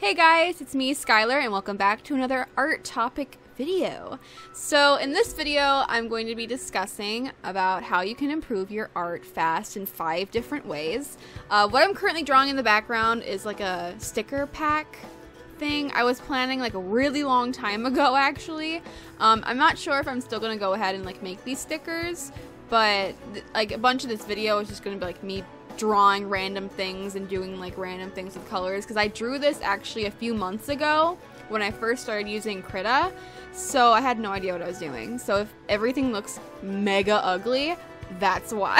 Hey guys, it's me, Skylar, and welcome back to another art topic video. So in this video, I'm going to be discussing about how you can improve your art fast in 5 different ways. What I'm currently drawing in the background is like a sticker pack thing. I was planning like a really long time ago, actually. I'm not sure if I'm still going to go ahead and like make these stickers, but like a bunch of this video is just going to be like me drawing random things and doing like random things with colors, because I drew this actually a few months ago when I first started using Krita, so I had no idea what I was doing. So if everything looks mega ugly, that's why.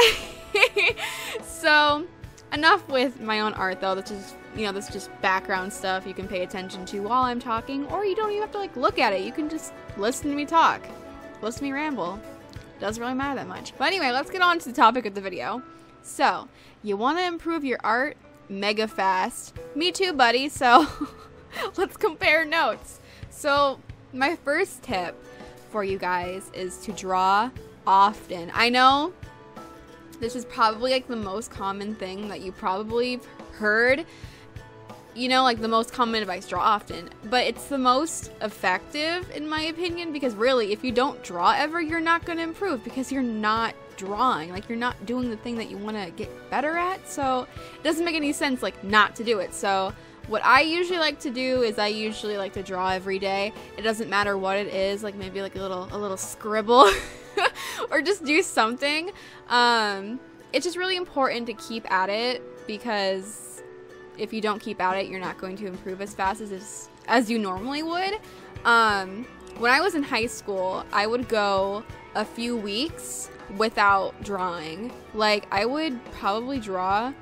So enough with my own art though. This is, this is just background stuff you can pay attention to while I'm talking, or you don't even have to like look at it. You can just listen to me talk, listen to me ramble. Doesn't really matter that much. But anyway, let's get on to the topic of the video. So, you want to improve your art mega fast. Me too, buddy. So, let's compare notes. So, my first tip for you guys is to draw often. I know this is probably like the most common thing that you probably heard. Like the most common advice, draw often. But it's the most effective in my opinion, because really, if you don't draw ever, you're not going to improve, because you're not drawing. Like, you're not doing the thing that you want to get better at. So it doesn't make any sense like not to do it. So what I usually like to do is I usually like to draw every day. It doesn't matter what it is, like maybe like a little scribble or just do something. It's just really important to keep at it, because if you don't keep at it, you're not going to improve as fast as you normally would. When I was in high school, I would go a few weeks without drawing. Like, I would probably draw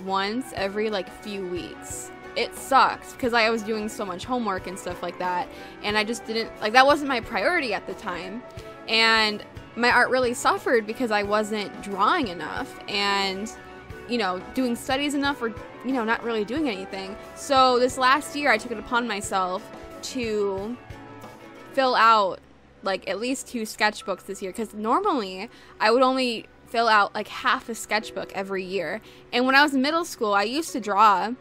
once every like few weeks. It sucks because I was doing so much homework and stuff like that, and I just didn't, like, that wasn't my priority at the time, and my art really suffered because I wasn't drawing enough and doing studies enough, or not really doing anything. So this last year I took it upon myself to fill out like at least 2 sketchbooks this year, because normally I would only fill out like half a sketchbook every year. And when I was in middle school, I used to draw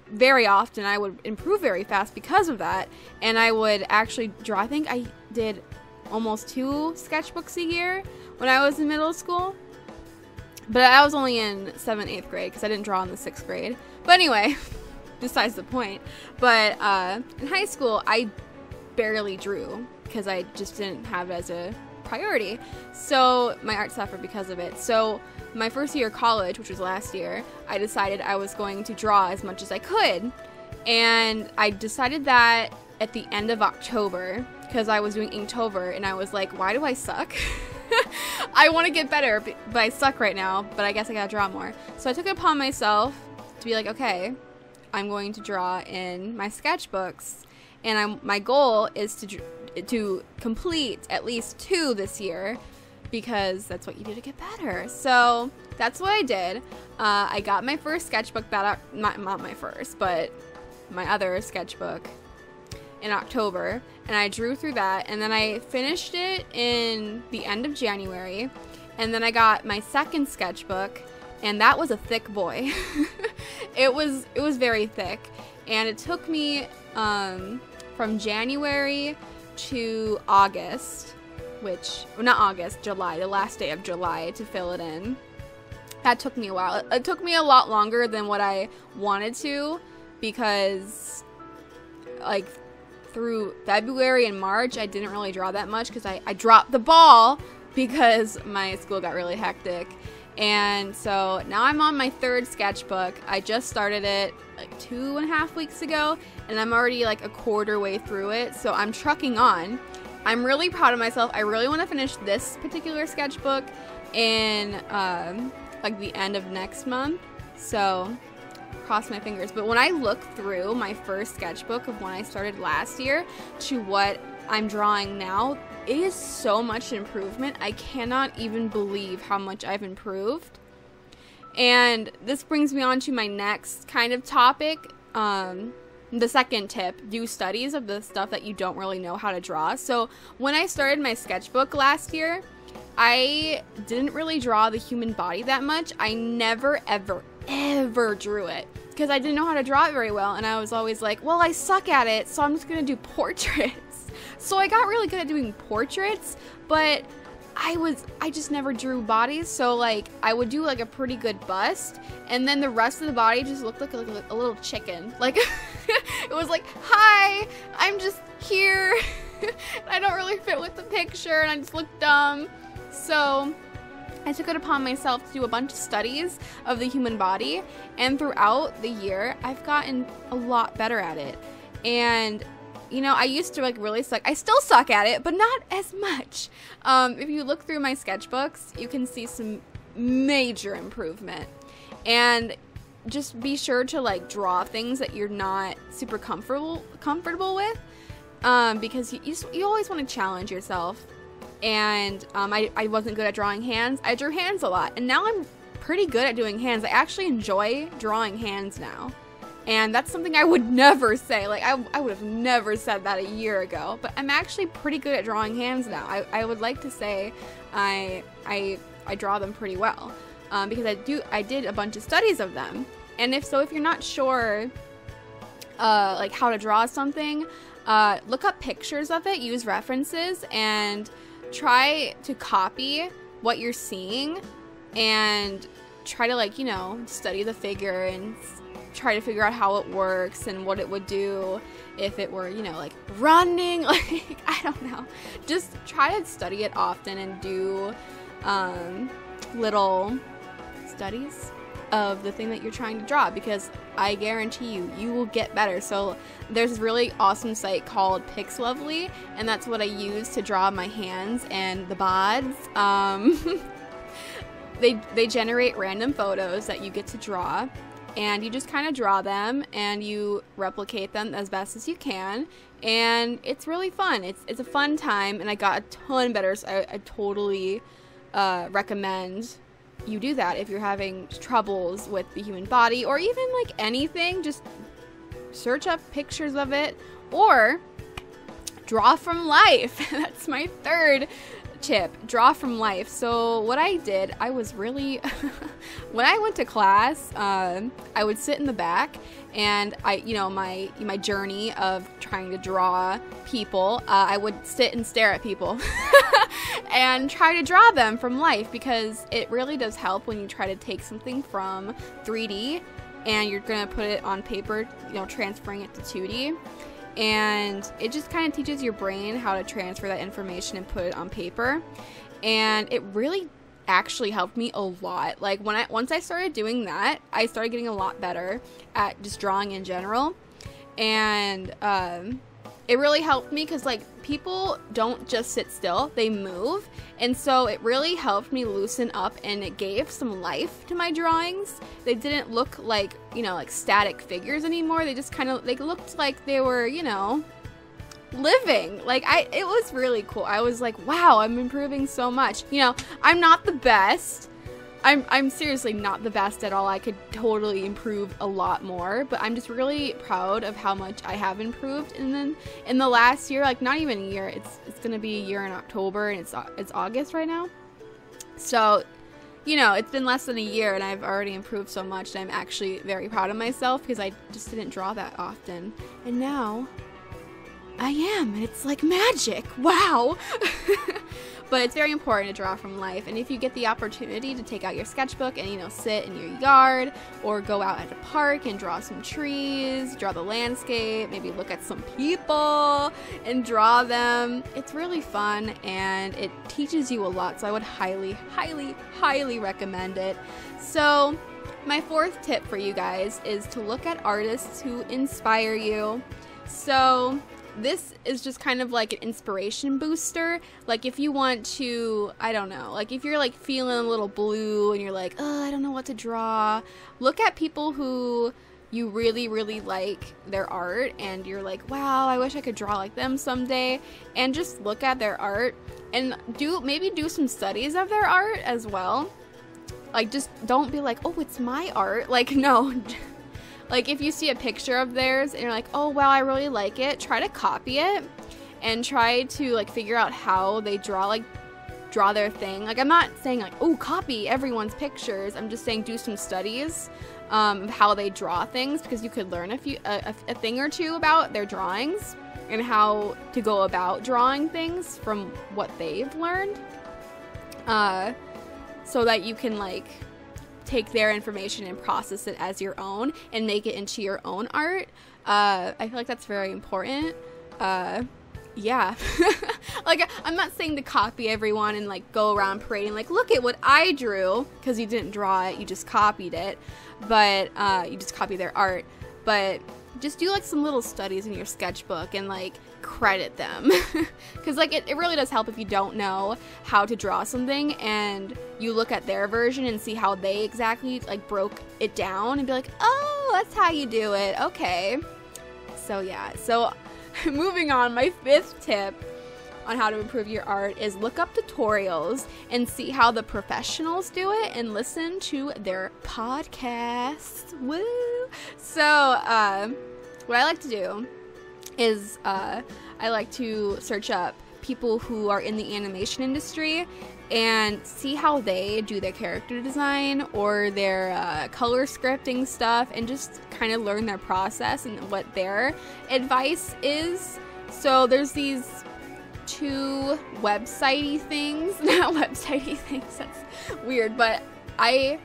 very often. I would improve very fast because of that, and I would actually draw, I think I did almost 2 sketchbooks a year when I was in middle school. But I was only in 7th, 8th grade, because I didn't draw in the 6th grade. But anyway, besides the point. But in high school, I barely drew, because I just didn't have it as a priority. So my art suffered because of it. So my first year of college, which was last year, I decided I was going to draw as much as I could. And I decided that at the end of October, because I was doing Inktober, and I was like, why do I suck? I want to get better, but I suck right now, but I guess I gotta draw more. So I took it upon myself to be like, okay, I'm going to draw in my sketchbooks, and my goal is to complete at least 2 this year, because that's what you do to get better. So that's what I did. I got my first sketchbook back, not my first, but my other sketchbook in October, and I drew through that, and then I finished it in the end of January, and then I got my second sketchbook, and that was a thick boy. it was very thick, and it took me from January to August, July, the last day of July, to fill it in. That took me a while. It took me a lot longer than what I wanted to, because like through February and March, I didn't really draw that much, because I dropped the ball because my school got really hectic. And so now I'm on my 3rd sketchbook. I just started it like 2.5 weeks ago, and I'm already like a quarter way through it, so I'm trucking on. I'm really proud of myself. I really want to finish this particular sketchbook in like the end of next month, so cross my fingers. But when I look through my first sketchbook of when I started last year to what I'm drawing now, it is so much improvement. I cannot even believe how much I've improved. And this brings me on to my next kind of topic. The second tip, do studies of the stuff that you don't really know how to draw. So when I started my sketchbook last year, I didn't really draw the human body that much. I never ever drew it, because I didn't know how to draw it very well, and I was always like, well, I suck at it, so I'm just gonna do portraits. So I got really good at doing portraits, but I just never drew bodies, so like I would do like a pretty good bust, and then the rest of the body just looked like a little chicken. Like it was like, hi, I'm just here. I don't really fit with the picture, and I just look dumb. So I took it upon myself to do a bunch of studies of the human body, and throughout the year I've gotten a lot better at it. And you know, I used to like really suck. I still suck at it, but not as much. If you look through my sketchbooks, you can see some major improvement. And just be sure to like draw things that you're not super comfortable with, because you always want to challenge yourself. And I wasn't good at drawing hands. I drew hands a lot, and now I'm pretty good at doing hands. I actually enjoy drawing hands now. And that's something I would never say. Like, I would have never said that a year ago. But I'm actually pretty good at drawing hands now. I would like to say I draw them pretty well. Because I did a bunch of studies of them. And if you're not sure like how to draw something, look up pictures of it, use references, and try to copy what you're seeing. And try to, like, you know, study the figure and try to figure out how it works and what it would do if it were, you know, like running. Like, I don't know. Just try to study it often and do little studies of the thing that you're trying to draw, because I guarantee you will get better. So there's this really awesome site called Pixlovely, and that's what I use to draw my hands and the bods. They generate random photos that you get to draw, and you just kind of draw them and you replicate them as best as you can, and it's really fun. It's a fun time, and I got a ton better, so I totally recommend you do that if you're having troubles with the human body, or even like anything. Just search up pictures of it, or draw from life. That's my third tip. Draw from life. So what I did, I was really when I went to class, I would sit in the back, and my journey of trying to draw people, I would sit and stare at people and try to draw them from life, because it really does help when you try to take something from 3D and you're gonna put it on paper, you know, transferring it to 2D. And it just kind of teaches your brain how to transfer that information and put it on paper. And it really actually helped me a lot. Like, once I started doing that, I started getting a lot better at just drawing in general. And it really helped me, because like, people don't just sit still, they move. And so it really helped me loosen up, and it gave some life to my drawings. They didn't look like, you know, like static figures anymore. They just kind of, they looked like they were, you know, living. Like, it was really cool. I was like, wow, I'm improving so much. You know, I'm not the best. I'm seriously not the best at all. I could totally improve a lot more, but I'm just really proud of how much I have improved. And then in the last year, like, not even a year, it's gonna be a year in October, and it's August right now. So, you know, it's been less than a year, and I've already improved so much, and I'm actually very proud of myself, because I just didn't draw that often. And now I am, and it's like magic. Wow. But it's very important to draw from life, and if you get the opportunity to take out your sketchbook and, you know, sit in your yard, or go out at a park and draw some trees, draw the landscape, maybe look at some people and draw them, it's really fun, and it teaches you a lot. So I would highly, highly, highly recommend it. So my fourth tip for you guys is to look at artists who inspire you. So this is just kind of like an inspiration booster. Like, if you want to, I don't know, like if you're like feeling a little blue and you're like, oh, I don't know what to draw, look at people who you really, really like their art, and you're like, wow, I wish I could draw like them someday. And just look at their art and maybe do some studies of their art as well. Like, just don't be like, oh, it's my art. Like, no. Like, if you see a picture of theirs and you're like, oh, wow, I really like it, try to copy it and try to, like, figure out how they draw. Like, draw their thing. Like, I'm not saying like, oh, copy everyone's pictures. I'm just saying do some studies of how they draw things, because you could learn a thing or two about their drawings and how to go about drawing things from what they've learned, so that you can like take their information and process it as your own and make it into your own art. I feel like that's very important. Yeah. Like, I'm not saying to copy everyone and like go around parading like, look at what I drew, because you didn't draw it, you just copied it, but you just copy their art. But just do like some little studies in your sketchbook and like credit them, because like it really does help if you don't know how to draw something and you look at their version and see how they exactly like broke it down and be like, oh, that's how you do it, okay. So yeah, so moving on, my 5th tip on how to improve your art is look up tutorials and see how the professionals do it and listen to their podcasts. Woo! So, what I like to do is I like to search up people who are in the animation industry and see how they do their character design or their color scripting stuff, and just kind of learn their process and what their advice is. So there's these 2 website-y things, not website-y things, that's weird, but I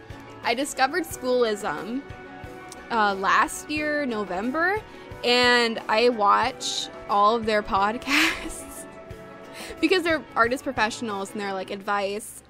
discovered Schoolism last year, November, and I watch all of their podcasts because they're artist professionals and they're like advice,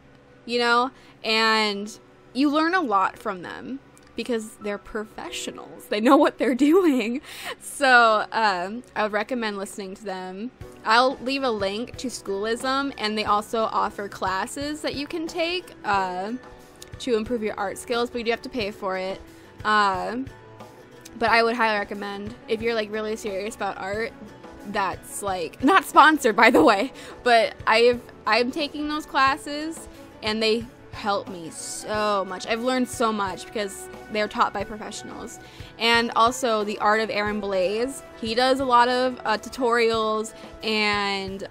you know, and you learn a lot from them because they're professionals. They know what they're doing. So I would recommend listening to them. I'll leave a link to Schoolism, and they also offer classes that you can take to improve your art skills, but you do have to pay for it. But I would highly recommend, if you're like really serious about art, that's like not sponsored by the way, but I'm taking those classes and they help me so much. I've learned so much because they're taught by professionals. And also The Art of Aaron Blaise, he does a lot of tutorials and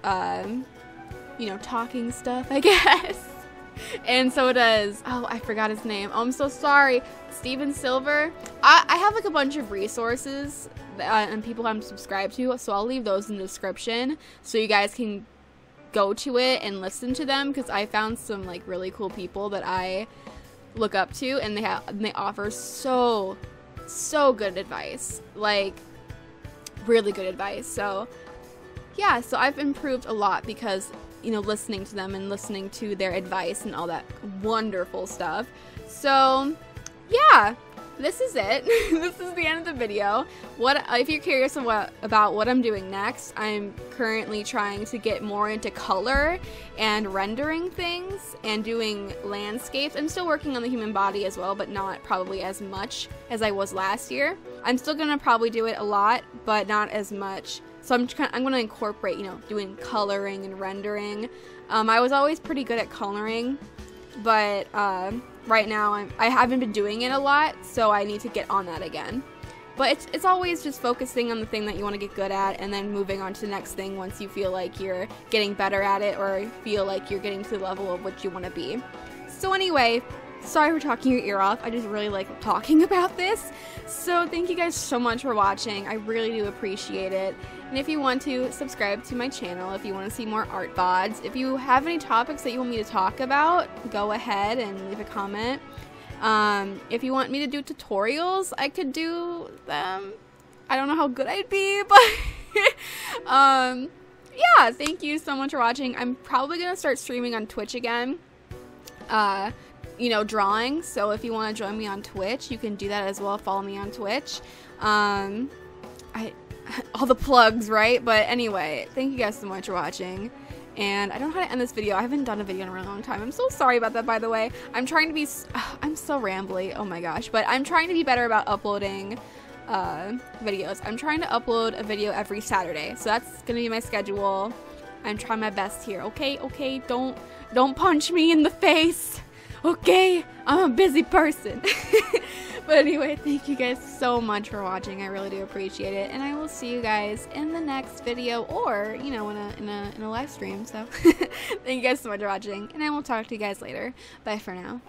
you know, talking stuff, I guess. And so does, oh, I forgot his name. Oh, I'm so sorry. Steven Silver. I have like a bunch of resources and people I'm subscribed to, so I'll leave those in the description so you guys can go to it and listen to them, because I found some like really cool people that I look up to, and they offer so good advice, like really good advice. So yeah, so I've improved a lot because, you know, listening to them and listening to their advice and all that wonderful stuff. So yeah, this is it. This is the end of the video. If you're curious about what I'm doing next, I'm currently trying to get more into color and rendering things and doing landscapes. I'm still working on the human body as well, but not probably as much as I was last year. I'm still gonna probably do it a lot, but not as much. So I'm gonna incorporate, you know, doing coloring and rendering. I was always pretty good at coloring, but right now I haven't been doing it a lot, so I need to get on that again. But it's always just focusing on the thing that you want to get good at, and then moving on to the next thing once you feel like you're getting better at it, or feel like you're getting to the level of what you want to be. So anyway, sorry for talking your ear off. I just really like talking about this. So thank you guys so much for watching. I really do appreciate it. And if you want to, subscribe to my channel if you want to see more art VODs. If you have any topics that you want me to talk about, go ahead and leave a comment. If you want me to do tutorials, I could do them. I don't know how good I'd be, but yeah, thank you so much for watching. I'm probably gonna start streaming on Twitch again. You know, drawing. So if you want to join me on Twitch, you can do that as well. Follow me on Twitch. All the plugs, right? But anyway, thank you guys so much for watching. And I don't know how to end this video. I haven't done a video in a really long time. I'm so sorry about that, by the way. I'm trying to be, I'm so rambly. Oh my gosh. But I'm trying to be better about uploading videos. I'm trying to upload a video every Saturday. So that's going to be my schedule. I'm trying my best here. Okay? Okay? Don't punch me in the face. Okay? I'm a busy person. But anyway, thank you guys so much for watching. I really do appreciate it, and I will see you guys in the next video, or you know, in a live stream. So thank you guys so much for watching, and I will talk to you guys later. Bye for now.